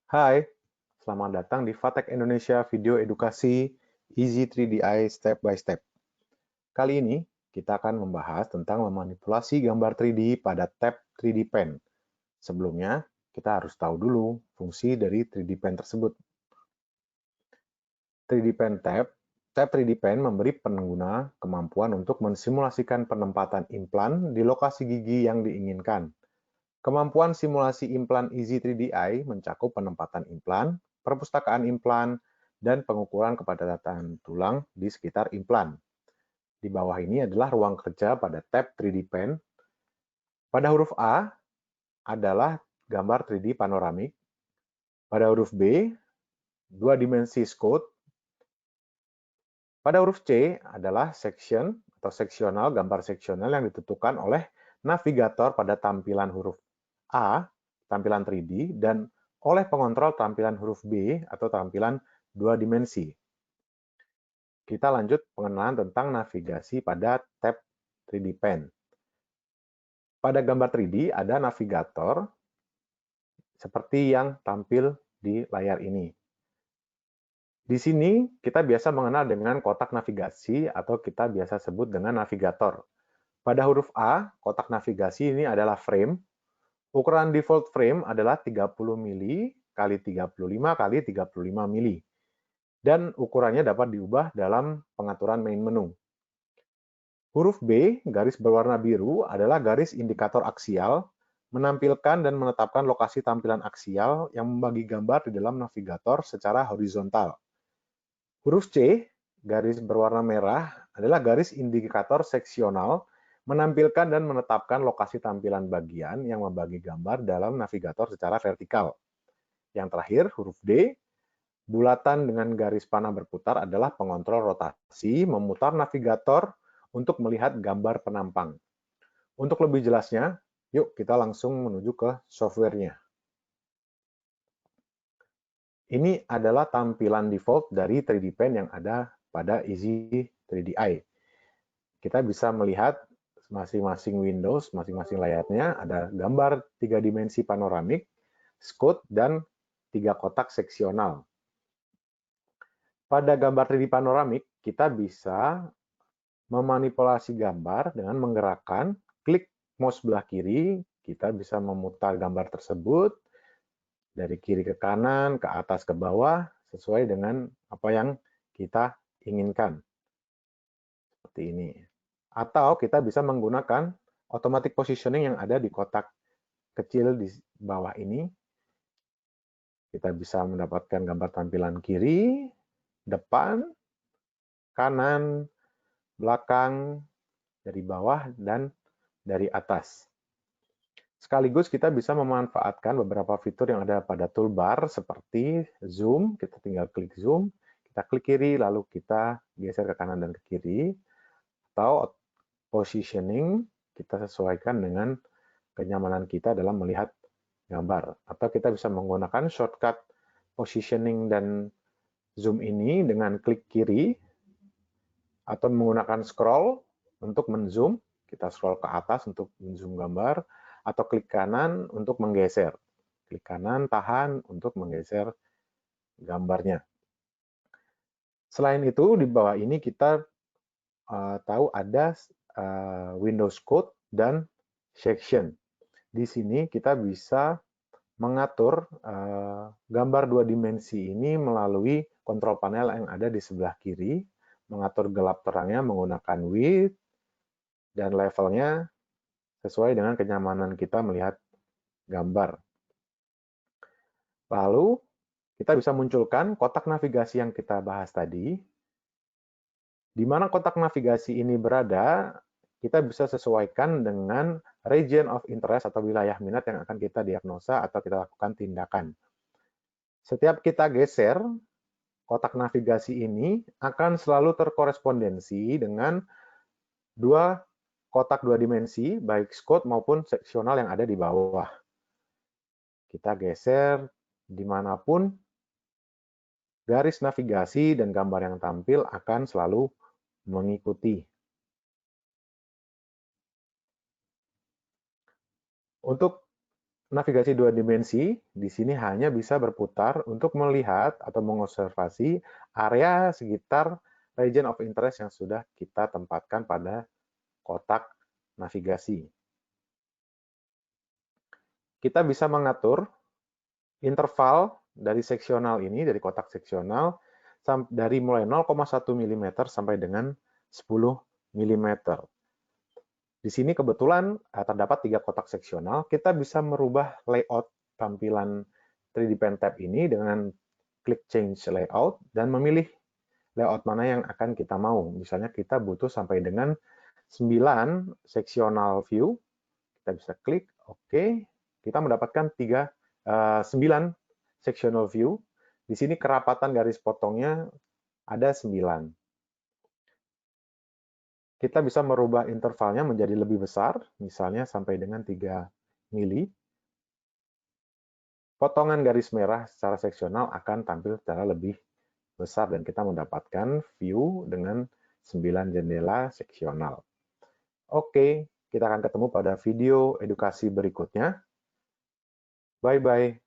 Hai, selamat datang di Fatek Indonesia Video Edukasi Easy 3DI Step by Step. Kali ini kita akan membahas tentang memanipulasi gambar 3D pada tab 3D Pen. Sebelumnya, kita harus tahu dulu fungsi dari 3D Pen tersebut. 3D Pen tab 3D Pen memberi pengguna kemampuan untuk mensimulasikan penempatan implan di lokasi gigi yang diinginkan. Kemampuan simulasi implan Easy 3DI mencakup penempatan implan, perpustakaan implan, dan pengukuran kepadatan tulang di sekitar implan. Di bawah ini adalah ruang kerja pada tab 3D Pen. Pada huruf A adalah gambar 3D panoramik. Pada huruf B, dua dimensi Scode. Pada huruf C adalah section atau seksional, gambar seksional yang ditentukan oleh navigator pada tampilan huruf A, tampilan 3D, dan oleh pengontrol tampilan huruf B atau tampilan dua dimensi. Kita lanjut pengenalan tentang navigasi pada tab 3D Pen. Pada gambar 3D ada navigator seperti yang tampil di layar ini. Di sini kita biasa mengenal dengan kotak navigasi atau kita biasa sebut dengan navigator. Pada huruf A, kotak navigasi ini adalah frame. Ukuran default frame adalah 30 mili kali 35 kali 35 mili. Dan ukurannya dapat diubah dalam pengaturan main menu. Huruf B, garis berwarna biru, adalah garis indikator aksial, menampilkan dan menetapkan lokasi tampilan aksial yang membagi gambar di dalam navigator secara horizontal. Huruf C, garis berwarna merah, adalah garis indikator seksional, menampilkan dan menetapkan lokasi tampilan bagian yang membagi gambar dalam navigator secara vertikal. Yang terakhir, huruf D, bulatan dengan garis panah berputar adalah pengontrol rotasi memutar navigator untuk melihat gambar penampang. Untuk lebih jelasnya, yuk kita langsung menuju ke softwarenya. Ini adalah tampilan default dari 3D Pen yang ada pada Easy 3DI. Kita bisa melihat masing-masing Windows, masing-masing layarnya ada gambar 3 dimensi panoramik, Scode, dan 3 kotak seksional. Pada gambar 3D panoramik, kita bisa memanipulasi gambar dengan menggerakkan klik mouse belah kiri, kita bisa memutar gambar tersebut dari kiri ke kanan, ke atas ke bawah, sesuai dengan apa yang kita inginkan. Seperti ini. Atau kita bisa menggunakan automatic positioning yang ada di kotak kecil di bawah ini. Kita bisa mendapatkan gambar tampilan kiri, depan, kanan, belakang, dari bawah, dan dari atas. Sekaligus kita bisa memanfaatkan beberapa fitur yang ada pada toolbar seperti zoom, kita tinggal klik zoom, kita klik kiri lalu kita geser ke kanan dan ke kiri, atau positioning kita sesuaikan dengan kenyamanan kita dalam melihat gambar. Atau kita bisa menggunakan shortcut positioning dan zoom ini dengan klik kiri, atau menggunakan scroll untuk menzoom, kita scroll ke atas untuk menzoom gambar, atau klik kanan untuk menggeser. Klik kanan, tahan untuk menggeser gambarnya. Selain itu, di bawah ini kita tahu ada Windows Code dan Section. Di sini kita bisa mengatur gambar dua dimensi ini melalui kontrol panel yang ada di sebelah kiri, mengatur gelap terangnya menggunakan width, dan levelnya sesuai dengan kenyamanan kita melihat gambar. Lalu, kita bisa munculkan kotak navigasi yang kita bahas tadi. Di mana kotak navigasi ini berada, kita bisa sesuaikan dengan region of interest atau wilayah minat yang akan kita diagnosa atau kita lakukan tindakan. Setiap kita geser, kotak navigasi ini akan selalu terkorespondensi dengan dua kotak dua dimensi, baik Scode maupun seksional yang ada di bawah. Kita geser dimanapun, garis navigasi dan gambar yang tampil akan selalu mengikuti. Untuk Navigasi dua dimensi di sini hanya bisa berputar untuk melihat atau mengobservasi area sekitar region of interest yang sudah kita tempatkan pada kotak navigasi. Kita bisa mengatur interval dari seksional ini, dari kotak seksional, dari mulai 0,1 mm sampai dengan 10 mm. Di sini kebetulan terdapat 3 kotak seksional. Kita bisa merubah layout tampilan 3D Pen Tab ini dengan klik Change Layout dan memilih layout mana yang akan kita mau. Misalnya kita butuh sampai dengan 9 seksional view. Kita bisa klik OK. Kita mendapatkan 9 sectional view. Di sini kerapatan garis potongnya ada 9. Kita bisa merubah intervalnya menjadi lebih besar, misalnya sampai dengan 3 mili. Potongan garis merah secara seksional akan tampil secara lebih besar dan kita mendapatkan view dengan 9 jendela seksional. Oke, kita akan ketemu pada video edukasi berikutnya. Bye-bye.